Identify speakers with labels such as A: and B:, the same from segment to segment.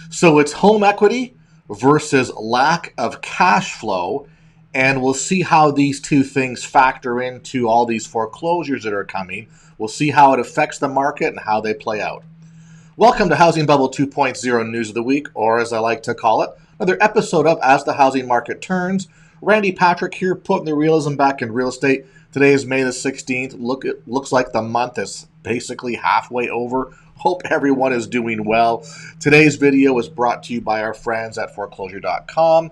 A: So it's home equity versus lack of cash flow. And we'll see how these two things factor into all these foreclosures that are coming. We'll see how it affects the market and how they play out. Welcome to Housing Bubble 2.0 News of the Week, or as I like to call it, another episode of As the Housing Market Turns. Randy Patrick here, putting the realism back in real estate. Today is May the 16th. It looks like the month is basically halfway over. Hope everyone is doing well. Today's video is brought to you by our friends at Foreclosure.com.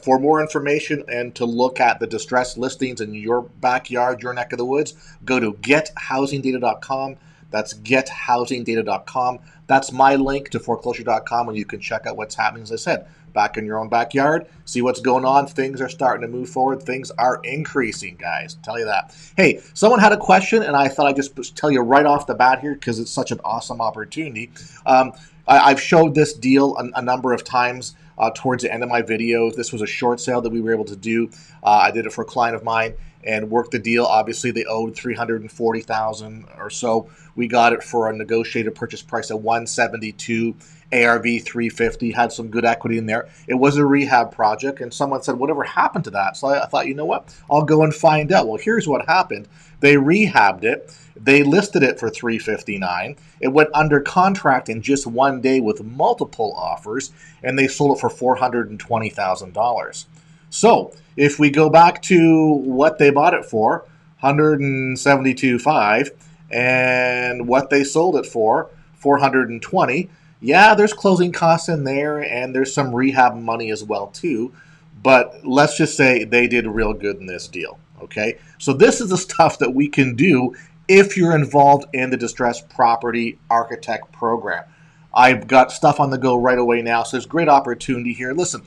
A: For more information and to look at the distressed listings in your backyard, your neck of the woods, go to gethousingdata.com. That's gethousingdata.com. That's my link to Foreclosure.com, and you can check out what's happening, as I said, back in your own backyard. See what's going on. Things are starting to move forward. Things are increasing, guys. I'll tell you that. Hey, someone had a question, and I thought I'd just tell you right off the bat here because it's such an awesome opportunity. I've showed this deal a number of times towards the end of my videos. This was a short sale that we were able to do. I did it for a client of mine and worked the deal. Obviously, they owed $340,000 or so. We got it for a negotiated purchase price of $172,000. ARV $350, had some good equity in there. It was a rehab project, and someone said, whatever happened to that? So I thought, you know what? I'll go and find out. Well, here's what happened. They rehabbed it. They listed it for $359,000. It went under contract in just one day with multiple offers, and they sold it for $420,000. So if we go back to what they bought it for, $172,500, and what they sold it for, $420,000. Yeah, there's closing costs in there, and there's some rehab money as well too. But let's just say they did real good in this deal. Okay, so this is the stuff that we can do if you're involved in the distressed property architect program. I've got stuff on the go right away now, so there's great opportunity here. Listen,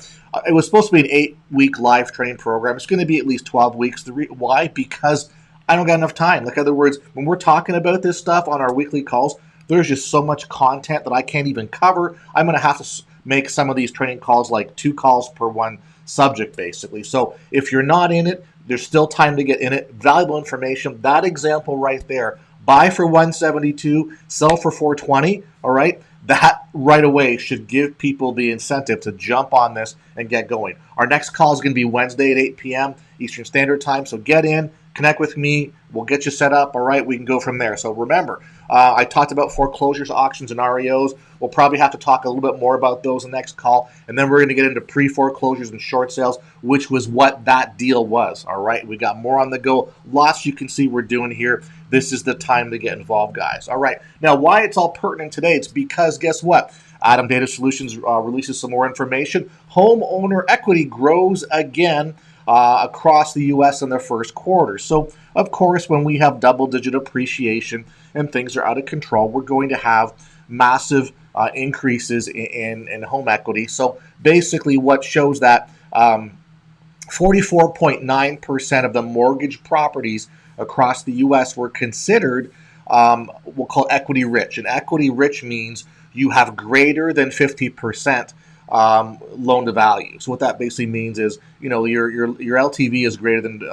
A: it was supposed to be an 8-week live training program. It's going to be at least 12 weeks. Why? Because I don't got enough time. Like, in other words, when we're talking about this stuff on our weekly calls, there's just so much content that I can't even cover. I'm going to have to make some of these training calls like 2 calls per one subject, basically. So if you're not in it, there's still time to get in it. Valuable information. That example right there, buy for $172, sell for $420, all right? That right away should give people the incentive to jump on this and get going. Our next call is going to be Wednesday at 8 p.m. Eastern Standard Time, so get in, connect with me. We'll get you set up, all right? We can go from there. So remember, I talked about foreclosures, auctions, and REOs. We'll probably have to talk a little bit more about those in the next call. And then we're going to get into pre-foreclosures and short sales, which was what that deal was, all right? We got more on the go. Lots you can see we're doing here. This is the time to get involved, guys. All right. Now, why it's all pertinent today, it's because guess what? Adam Data Solutions releases some more information. Homeowner equity grows again across the U.S. in the first quarter. So, of course, when we have double-digit appreciation and things are out of control, we're going to have massive increases in home equity. So, basically, what shows that 44.9% of the mortgage properties across the U.S. were considered, we'll call equity rich. And equity rich means you have greater than 50% loan to value. So what that basically means is, you know, your LTV is greater than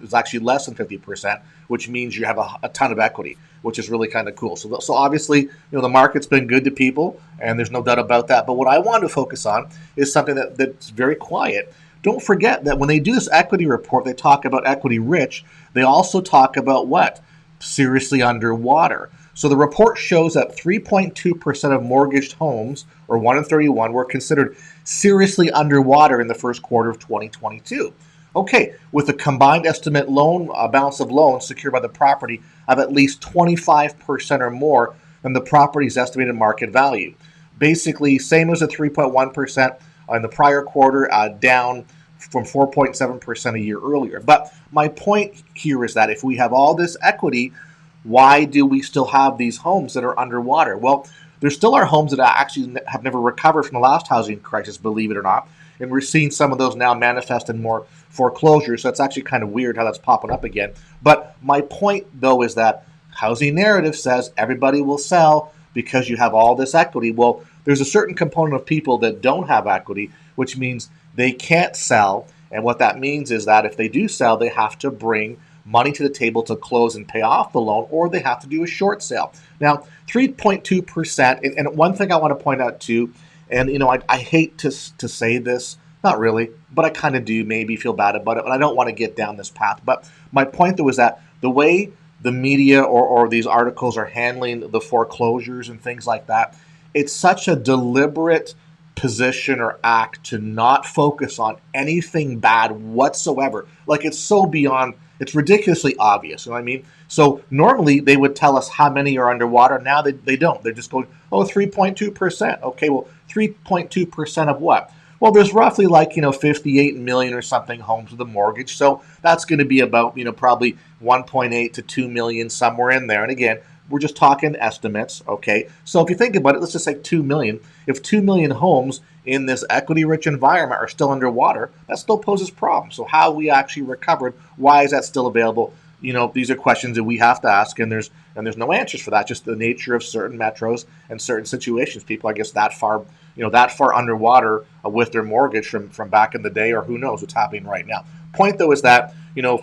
A: is actually less than 50%, which means you have a ton of equity, which is really kind of cool. So obviously, you know, the market's been good to people, and there's no doubt about that. But what I want to focus on is something that's very quiet. Don't forget that when they do this equity report, they talk about equity rich. They also talk about what? Seriously underwater. So the report shows that 3.2% of mortgaged homes, or 1 in 31, were considered seriously underwater in the first quarter of 2022. Okay, with a combined estimate loan balance of loans secured by the property of at least 25% or more than the property's estimated market value. Basically, same as the 3.1% in the prior quarter, down from 4.7% a year earlier. But my point here is that if we have all this equity, why do we still have these homes that are underwater? Well, there still are homes that actually have never recovered from the last housing crisis, believe it or not. And we're seeing some of those now manifest in more foreclosures. So it's actually kind of weird how that's popping up again. But my point, though, is that housing narrative says everybody will sell because you have all this equity. Well, there's a certain component of people that don't have equity, which means they can't sell. And what that means is that if they do sell, they have to bring money to the table to close and pay off the loan, or they have to do a short sale. Now, 3.2%, and one thing I want to point out too And I hate to say this, not really, but I kind of do maybe feel bad about it. But I don't want to get down this path. But my point though is that the way the media or these articles are handling the foreclosures and things like that, it's such a deliberate position or act to not focus on anything bad whatsoever. Like it's so beyond, it's ridiculously obvious. You know what I mean? So normally they would tell us how many are underwater. Now they don't. They're just going, oh, 3.2%. Okay, well, 3.2% of what? Well, there's roughly like, 58 million or something homes with a mortgage. So that's going to be about, probably 1.8 to 2 million, somewhere in there. And again, we're just talking estimates, okay? So if you think about it, let's just say 2 million. If 2 million homes in this equity-rich environment are still underwater, that still poses problems. So how we actually recovered, why is that still available? These are questions that we have to ask, and there's no answers for that. Just the nature of certain metros and certain situations. People, I guess, that far underwater with their mortgage from back in the day, or who knows what's happening right now. Point though is that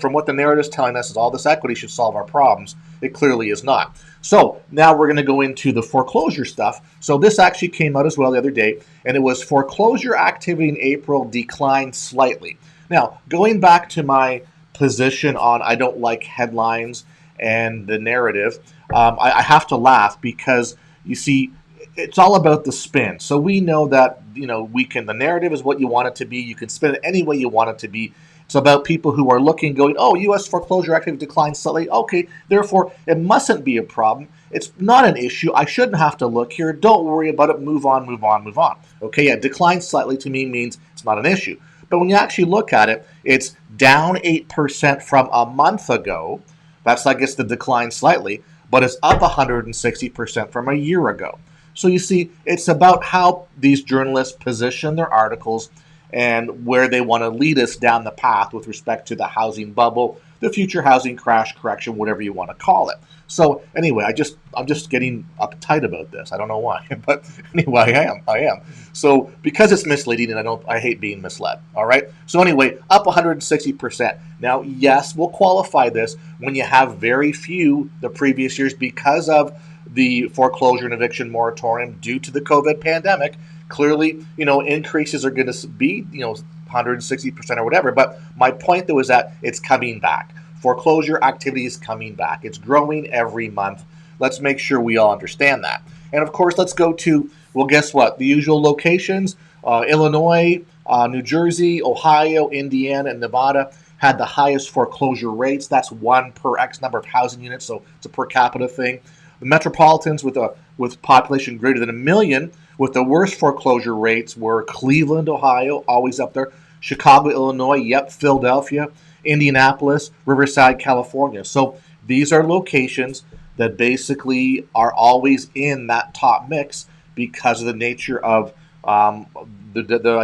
A: from what the narrative is telling us is all this equity should solve our problems. It clearly is not. So now we're going to go into the foreclosure stuff. So this actually came out as well the other day, and it was foreclosure activity in April declined slightly. Now, going back to my position on I don't like headlines and the narrative, I have to laugh because you see, it's all about the spin. So we know that the narrative is what you want it to be. You can spin it any way you want it to be. It's about people who are looking, going, oh, U.S. foreclosure activity declined slightly. Okay, therefore, it mustn't be a problem. It's not an issue. I shouldn't have to look here. Don't worry about it. Move on, move on, move on. Okay, yeah, declined slightly to me means it's not an issue. But when you actually look at it, it's down 8% from a month ago. That's, I guess, the decline slightly, but it's up 160% from a year ago. So you see, it's about how these journalists position their articles and where they want to lead us down the path with respect to the housing bubble, the future housing crash correction, whatever you want to call it. So anyway, I'm just getting uptight about this. I don't know why, but anyway, I am. So because it's misleading, and I hate being misled. All right. So anyway, up 160%. Now, yes, we'll qualify this when you have very few the previous years because of the foreclosure and eviction moratorium due to the COVID pandemic. Clearly, increases are going to be, 160% or whatever. But my point, though, is that it's coming back. Foreclosure activity is coming back. It's growing every month. Let's make sure we all understand that. And of course, let's go to, well, guess what? The usual locations, Illinois, New Jersey, Ohio, Indiana, and Nevada had the highest foreclosure rates. That's one per X number of housing units, so it's a per capita thing. The metropolitans with population greater than 1 million with the worst foreclosure rates were Cleveland, Ohio, always up there, Chicago, Illinois, yep, Philadelphia, Indianapolis, Riverside, California. So these are locations that basically are always in that top mix because of the nature of I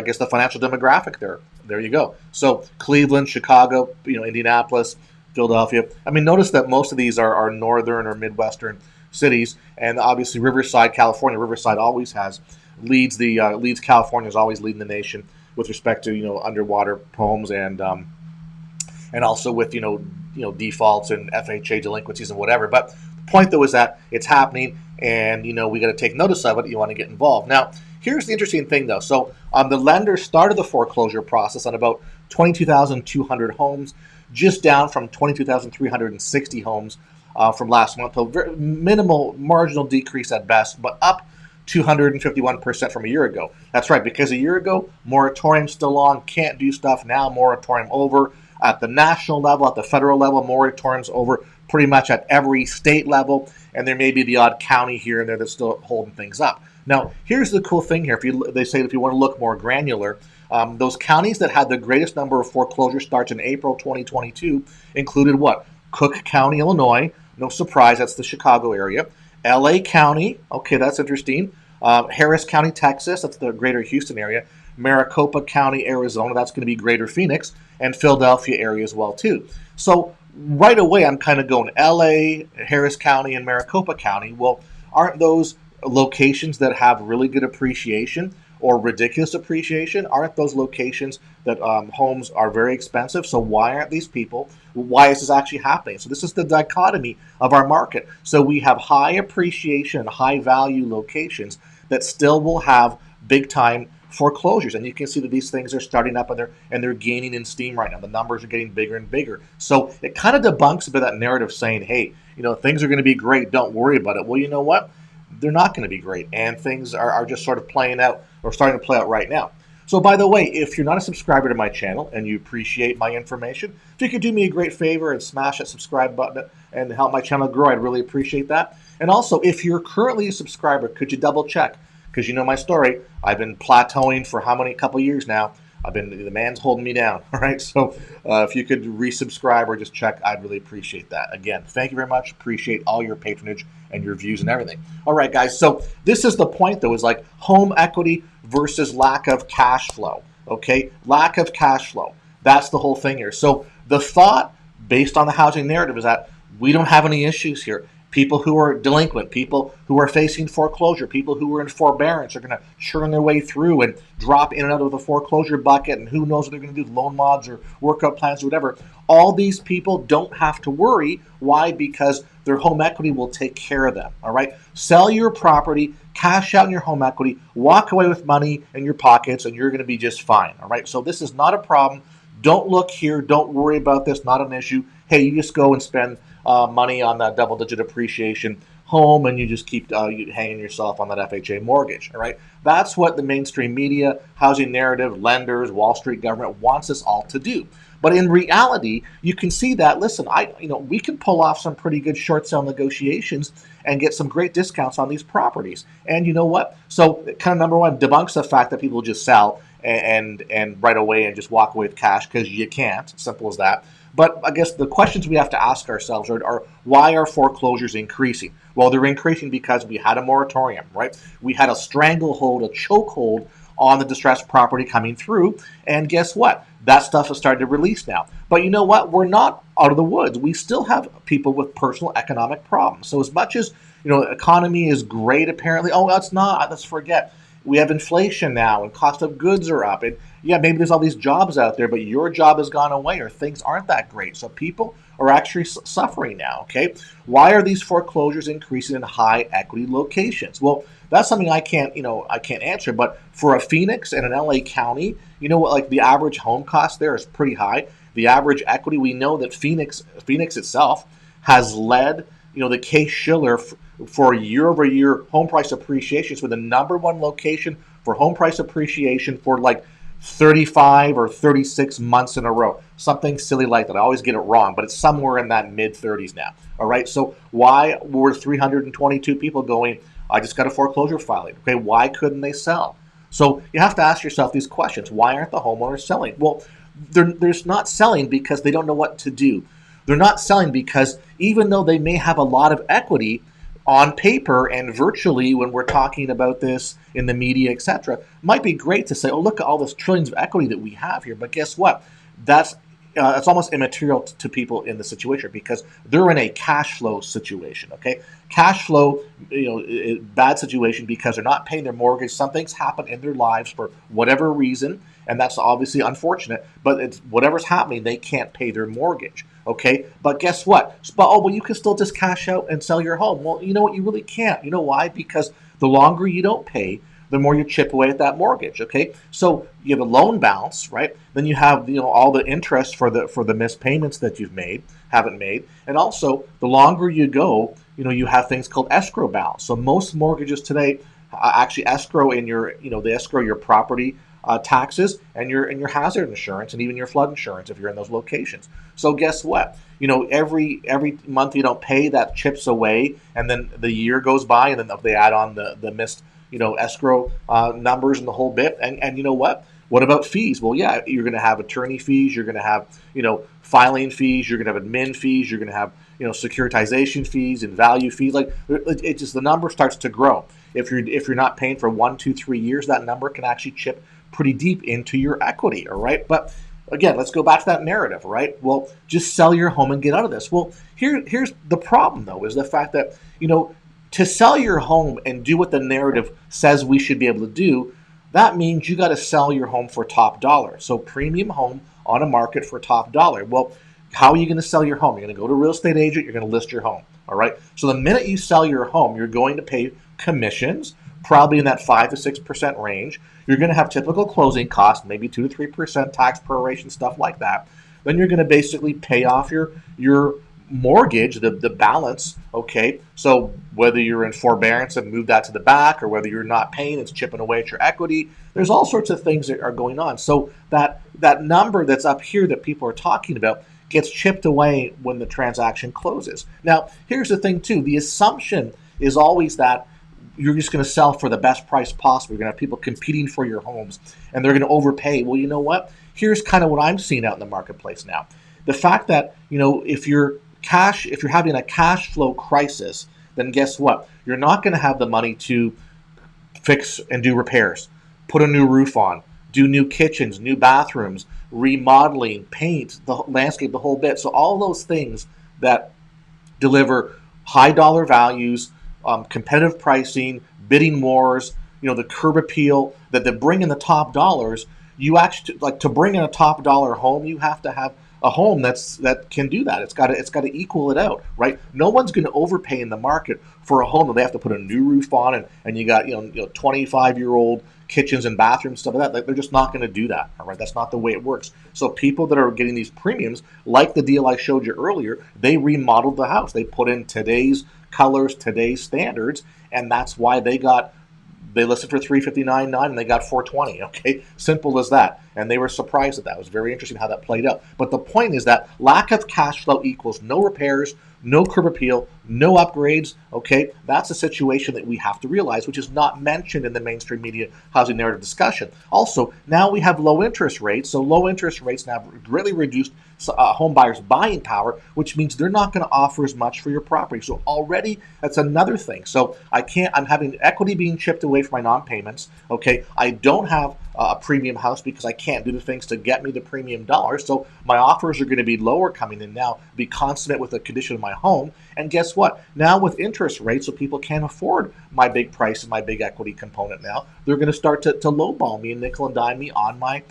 A: guess the financial demographic there. There you go. So Cleveland, Chicago, Indianapolis, Philadelphia. I mean, notice that most of these are northern or midwestern cities, and obviously Riverside, California. Riverside always leads California is always leading the nation with respect to underwater homes and also with defaults and FHA delinquencies and whatever. But the point though is that it's happening, and we got to take notice of it. You want to get involved. Now, here's the interesting thing though. So the lender started the foreclosure process on about 22,200 homes, just down from 22,360 homes from last month. So very minimal, marginal decrease at best, but up 251% from a year ago. That's right, because a year ago, moratorium still on, can't do stuff. Now moratorium over at the national level, at the federal level, moratoriums over pretty much at every state level, and there may be the odd county here and there that's still holding things up. Now, here's the cool thing here. They say if you want to look more granular, those counties that had the greatest number of foreclosure starts in April 2022 included what? Cook County, Illinois. No surprise, that's the Chicago area. LA County, okay, that's interesting. Harris County, Texas, that's the greater Houston area. Maricopa County, Arizona, that's going to be greater Phoenix, and Philadelphia area as well, too. So right away, I'm kind of going LA, Harris County, and Maricopa County. Well, aren't those locations that have really good appreciation or ridiculous appreciation? Aren't those locations that homes are very expensive? So why aren't these people, why is this actually happening? So this is the dichotomy of our market. So we have high appreciation, high value locations that still will have big time foreclosures. And you can see that these things are starting up and they're gaining in steam right now. The numbers are getting bigger and bigger. So it kind of debunks a bit of that narrative saying, hey, things are going to be great, don't worry about it. Well, you know what? They're not going to be great, and things are just sort of playing out or starting to play out right now. So by the way, if you're not a subscriber to my channel and you appreciate my information, if you could do me a great favor and smash that subscribe button and help my channel grow, I'd really appreciate that. And also, if you're currently a subscriber, could you double check? Because you know my story, I've been plateauing for couple years now. The man's holding me down, all right? So if you could resubscribe or just check, I'd really appreciate that. Again, thank you very much. Appreciate all your patronage and your views and everything. All right, guys, so this is the point, though, is like home equity versus lack of cash flow, okay? Lack of cash flow. That's the whole thing here. So the thought, based on the housing narrative, is that we don't have any issues here. People who are delinquent, people who are facing foreclosure, people who are in forbearance are going to churn their way through and drop in and out of the foreclosure bucket, and who knows what they're going to do, loan mods or workout plans or whatever. All these people don't have to worry. Why? Because their home equity will take care of them, all right? Sell your property, cash out in your home equity, walk away with money in your pockets, and you're going to be just fine, all right? So this is not a problem. Don't look here. Don't worry about this. Not an issue. Hey, you just go and spend money on that double-digit appreciation home, and you just keep hanging yourself on that FHA mortgage. All right, that's what the mainstream media, housing narrative, lenders, Wall Street government wants us all to do. But in reality, you can see that. Listen, we can pull off some pretty good short sale negotiations and get some great discounts on these properties. And you know what? So, kind of number one, debunks the fact that people just sell and right away and just walk away with cash, because you can't. Simple as that. But I guess the questions we have to ask ourselves are why are foreclosures increasing? Well, they're increasing because we had a moratorium, right? We had a stranglehold, a chokehold on the distressed property coming through. And guess what? That stuff has started to release now. But you know what? We're not out of the woods. We still have people with personal economic problems. So as much as, the economy is great, apparently, it's not. Let's forget. We have inflation now, and cost of goods are up. And yeah, maybe there's all these jobs out there, but your job has gone away, or things aren't that great. So people are actually suffering now, okay? Why are these foreclosures increasing in high equity locations? Well, that's something I can't answer. But for a Phoenix and an LA County, you know what? Like the average home cost there is pretty high. The average equity, we know that Phoenix itself has led, the Case-Shiller for year-over-year home price appreciation. So the number one location for home price appreciation for like 35 or 36 months in a row. Something silly like that. I always get it wrong, but it's somewhere in that mid-30s now. All right, so why were 322 people going, I just got a foreclosure filing? Okay, why couldn't they sell? So you have to ask yourself these questions. Why aren't the homeowners selling? Well, they're not selling because they don't know what to do. They're not selling because even though they may have a lot of equity on paper and virtually, when we're talking about this in the media, etc., might be great to say, oh, look at all this trillions of equity that we have here. But guess what? It's almost immaterial to people in the situation because they're in a cash flow situation, okay? Cash flow, bad situation because they're not paying their mortgage. Something's happened in their lives for whatever reason, and that's obviously unfortunate, but it's whatever's happening, they can't pay their mortgage, okay? But guess what? You can still just cash out and sell your home. Well, you know what? You really can't. You know why? Because the longer you don't pay, the more you chip away at that mortgage, okay? So you have a loan balance, right? Then you have all the interest for the missed payments that haven't made, and also the longer you go, you have things called escrow balance. So most mortgages today actually escrow they escrow your property taxes and your hazard insurance and even your flood insurance if you're in those locations. So guess what? Every month you don't pay, that chips away, and then the year goes by, and then they add on the missed escrow numbers and the whole bit. And you know what? What about fees? Well, yeah, you're going to have attorney fees. You're going to have, filing fees. You're going to have admin fees. You're going to have, securitization fees and value fees. Like it just, the number starts to grow. If you're not paying for 1, 2, 3 years, that number can actually chip pretty deep into your equity. All right. But again, let's go back to that narrative, right? Well, just sell your home and get out of this. Well, here's the problem, though, is the fact that, to sell your home and do what the narrative says we should be able to do, that means you got to sell your home for top dollar. So premium home on a market for top dollar. Well, how are you going to sell your home? You're going to go to a real estate agent. You're going to list your home. All right. So the minute you sell your home, you're going to pay commissions probably in that 5 to 6% range. You're going to have typical closing costs, maybe 2 to 3% tax proration, stuff like that. Then you're going to basically pay off your mortgage, the balance. Okay, so whether you're in forbearance and move that to the back, or whether you're not paying, it's chipping away at your equity. There's all sorts of things that are going on. So that number that's up here that people are talking about gets chipped away when the transaction closes. Now, here's the thing too. The assumption is always that you're just going to sell for the best price possible. You're going to have people competing for your homes, and they're going to overpay. Well, you know what? Here's kind of what I'm seeing out in the marketplace now. The fact that, if you're having a cash flow crisis, then guess what? You're not going to have the money to fix and do repairs, put a new roof on, do new kitchens, new bathrooms, remodeling, paint, the landscape, the whole bit. So all those things that deliver high dollar values, competitive pricing, bidding wars, the curb appeal, that bring in the top dollars. You actually, like, to bring in a top dollar home, you have to have a home that can do that. It's got to equal it out, right? No one's going to overpay in the market for a home that they have to put a new roof on, and you got 25-year-old kitchens and bathrooms, stuff like that. Like, they're just not going to do that. All right, that's not the way it works. So people that are getting these premiums, like the deal I showed you earlier, they remodeled the house. They put in today's colors, today's standards, and that's why they listed for $359.9 and they got $420. Okay, simple as that. And they were surprised at that. It was very interesting how that played out. But the point is that lack of cash flow equals no repairs, no curb appeal, no upgrades. Okay, that's a situation that we have to realize, which is not mentioned in the mainstream media housing narrative discussion. Also, now we have low interest rates. So low interest rates now have greatly reduced home buyers' buying power, which means they're not going to offer as much for your property. So already that's another thing. So I'm having equity being chipped away from my non-payments. Okay, I don't have a premium house because I can't do the things to get me the premium dollars. So my offers are going to be lower coming in now, be consummate with the condition of my home. And guess what? Now with interest rates, so people can't afford my big price and my big equity component now, they're going to start to lowball me and nickel and dime me on my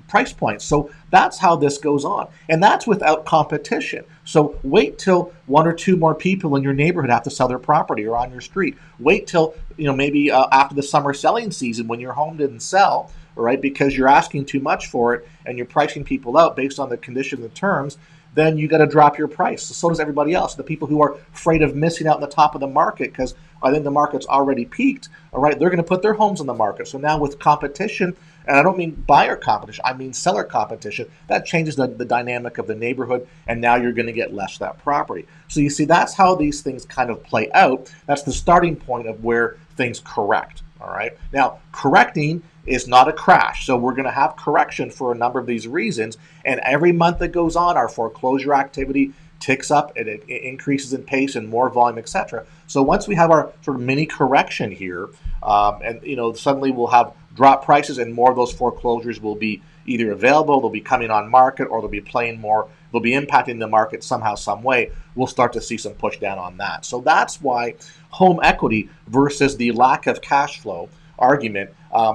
A: price points. So that's how this goes on. And that's without competition. So wait till one or two more people in your neighborhood have to sell their property or on your street. Wait till, maybe after the summer selling season when your home didn't sell, right, because you're asking too much for it and you're pricing people out based on the condition and the terms, then you got to drop your price. So does everybody else. The people who are afraid of missing out on the top of the market because I think the market's already peaked, all right, they're going to put their homes on the market. So now with competition, and I don't mean buyer competition, I mean seller competition, that changes the dynamic of the neighborhood, and now you're going to get less of that property. So you see, that's how these things kind of play out. That's the starting point of where things correct. All right. Now, correcting is not a crash. So we're going to have correction for a number of these reasons. And every month that goes on, our foreclosure activity ticks up, and it increases in pace and more volume, etc. So once we have our sort of mini correction here, and suddenly we'll have drop prices, and more of those foreclosures will be either available, they'll be coming on market, or they'll be playing more, they'll be impacting the market somehow, some way. We'll start to see some push down on that. So that's why home equity versus the lack of cash flow argument,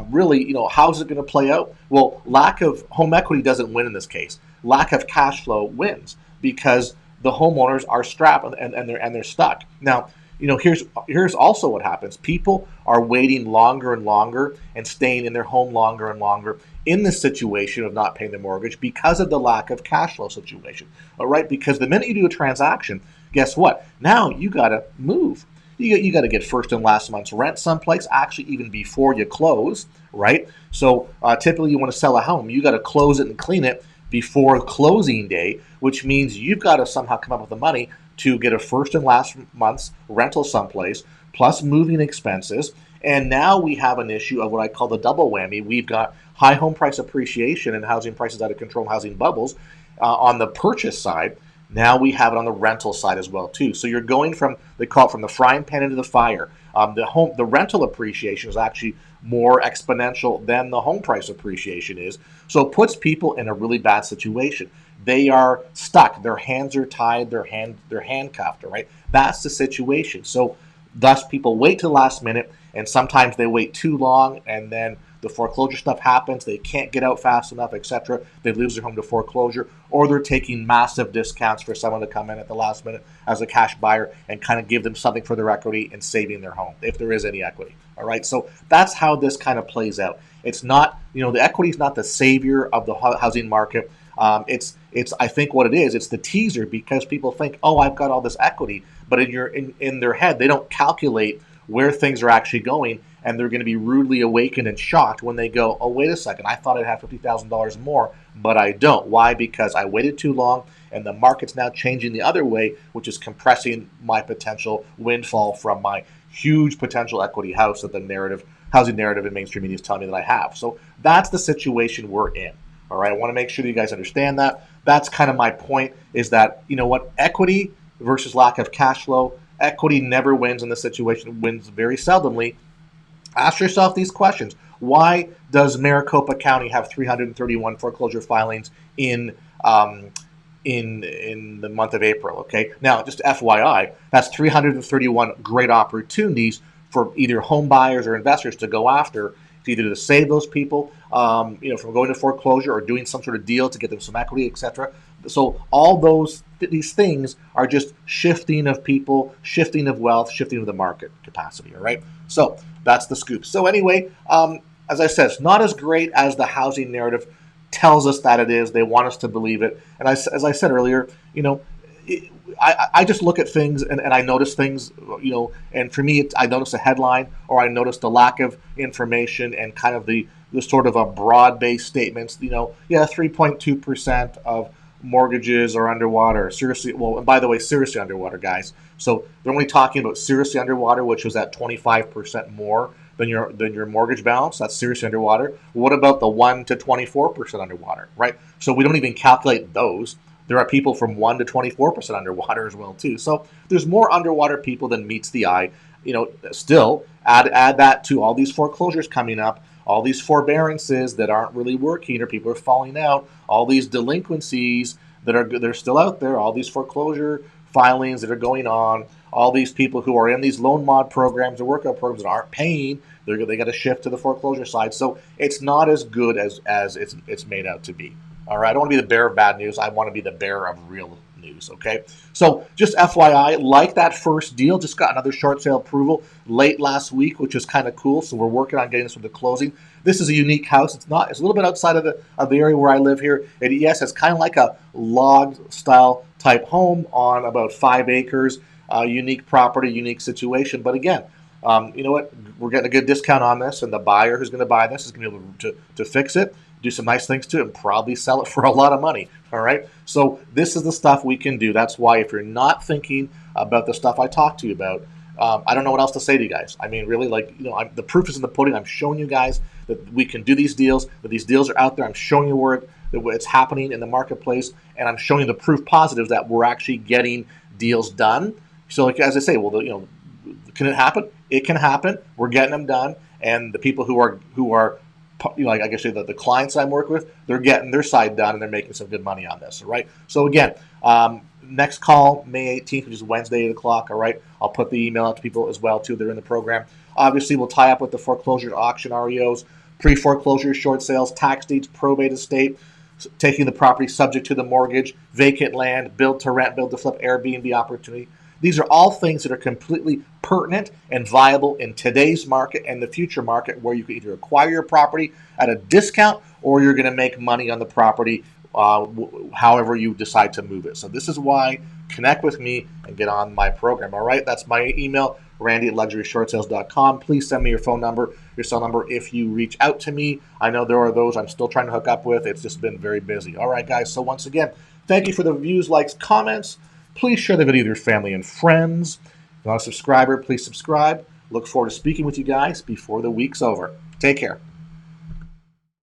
A: really, how's it going to play out? Well, lack of home equity doesn't win in this case. Lack of cash flow wins because the homeowners are strapped and they're stuck. Now, here's also what happens. People are waiting longer and longer and staying in their home longer and longer in this situation of not paying the mortgage because of the lack of cash flow situation. All right, because the minute you do a transaction, guess what? Now you got to move. You got to get first and last month's rent someplace, actually even before you close, right? So typically you want to sell a home. You got to close it and clean it before closing day, which means you've got to somehow come up with the money to get a first and last month's rental someplace, plus moving expenses. And now we have an issue of what I call the double whammy. We've got high home price appreciation and housing prices out of control, housing bubbles on the purchase side. Now we have it on the rental side as well too. So you're going from, they call it from the frying pan into the fire. The rental appreciation is actually more exponential than the home price appreciation is. So it puts people in a really bad situation. They are stuck. Their hands are tied. They're handcuffed. All right, that's the situation. So thus people wait to the last minute, and sometimes they wait too long, and then the foreclosure stuff happens, they can't get out fast enough, etc. They lose their home to foreclosure, or they're taking massive discounts for someone to come in at the last minute as a cash buyer and kind of give them something for their equity and saving their home, if there is any equity. All right, so that's how this kind of plays out. It's not, the equity is not the savior of the housing market. It's I think what it is. It's the teaser, because people think, oh, I've got all this equity, but in their head they don't calculate where things are actually going, and they're going to be rudely awakened and shocked when they go, oh, wait a second, I thought I'd have $50,000 more, but I don't. Why? Because I waited too long, and the market's now changing the other way, which is compressing my potential windfall from my huge potential equity house that the housing narrative in mainstream media is telling me that I have. So that's the situation we're in. All right, I want to make sure that you guys understand that. That's kind of my point, is that, equity versus lack of cash flow. Equity never wins in this situation, wins very seldomly. Ask yourself these questions. Why does Maricopa County have 331 foreclosure filings in the month of April? Okay, now just FYI, that's 331 great opportunities for either home buyers or investors to go after, either to save those people, from going to foreclosure, or doing some sort of deal to get them some equity, etc. So all these things are just shifting of people, shifting of wealth, shifting of the market capacity. All right. So that's the scoop. So anyway, as I said, it's not as great as the housing narrative tells us that it is. They want us to believe it. And as I said earlier, I just look at things and I notice things, and for me, I notice a headline, or I notice the lack of information and kind of the sort of a broad-based statements. 3.2% of mortgages are underwater. Seriously, well, and by the way, seriously underwater, guys. So they're only talking about seriously underwater, which was at 25% more than your mortgage balance. That's seriously underwater. What about the 1 to 24% underwater, right? So we don't even calculate those. There are people from 1 to 24% underwater as well too. So there's more underwater people than meets the eye. Still add that to all these foreclosures coming up, all these forbearances that aren't really working, or people are falling out, all these delinquencies they're still out there, all these foreclosure filings that are going on, all these people who are in these loan mod programs or workout programs that aren't paying. They got to shift to the foreclosure side. So it's not as good as it's made out to be. All right, I don't want to be the bearer of bad news. I want to be the bearer of real news, okay? So just FYI, like that first deal, just got another short sale approval late last week, which is kind of cool. So we're working on getting this from the closing. This is a unique house. It's a little bit outside of the area where I live here. And yes, it's kind of like a log style type home on about 5 acres. Unique property, unique situation. But again, you know what? We're getting a good discount on this, and the buyer who's going to buy this is going to be able to fix it, do some nice things to it, and probably sell it for a lot of money. All right. So this is the stuff we can do. That's why if you're not thinking about the stuff I talked to you about, I don't know what else to say to you guys. I mean, really, the proof is in the pudding. I'm showing you guys that we can do these deals, that these deals are out there. I'm showing you where it's happening in the marketplace, and I'm showing you the proof positive that we're actually getting deals done. So, as I say, well, can it happen? It can happen. We're getting them done, and the people who are like I guess the clients I'm working with, they're getting their side done, and they're making some good money on this. All right. So again, next call May 18th, which is Wednesday, 8 o'clock. All right. I'll put the email out to people as well too. They're in the program. Obviously, we'll tie up with the foreclosure auction REOs, pre-foreclosure short sales, tax deeds, probate estate, taking the property subject to the mortgage, vacant land, build to rent, build to flip, Airbnb opportunity. These are all things that are completely pertinent and viable in today's market and the future market, where you can either acquire your property at a discount, or you're going to make money on the property however you decide to move it. So this is why connect with me and get on my program. All right, that's my email, randy@luxuryshortsales.com. Please send me your phone number, your cell number if you reach out to me. I know there are those I'm still trying to hook up with. It's just been very busy. All right, guys. So once again, thank you for the views, likes, comments. Please share the video with your family and friends. If you're not a subscriber, please subscribe. Look forward to speaking with you guys before the week's over. Take care.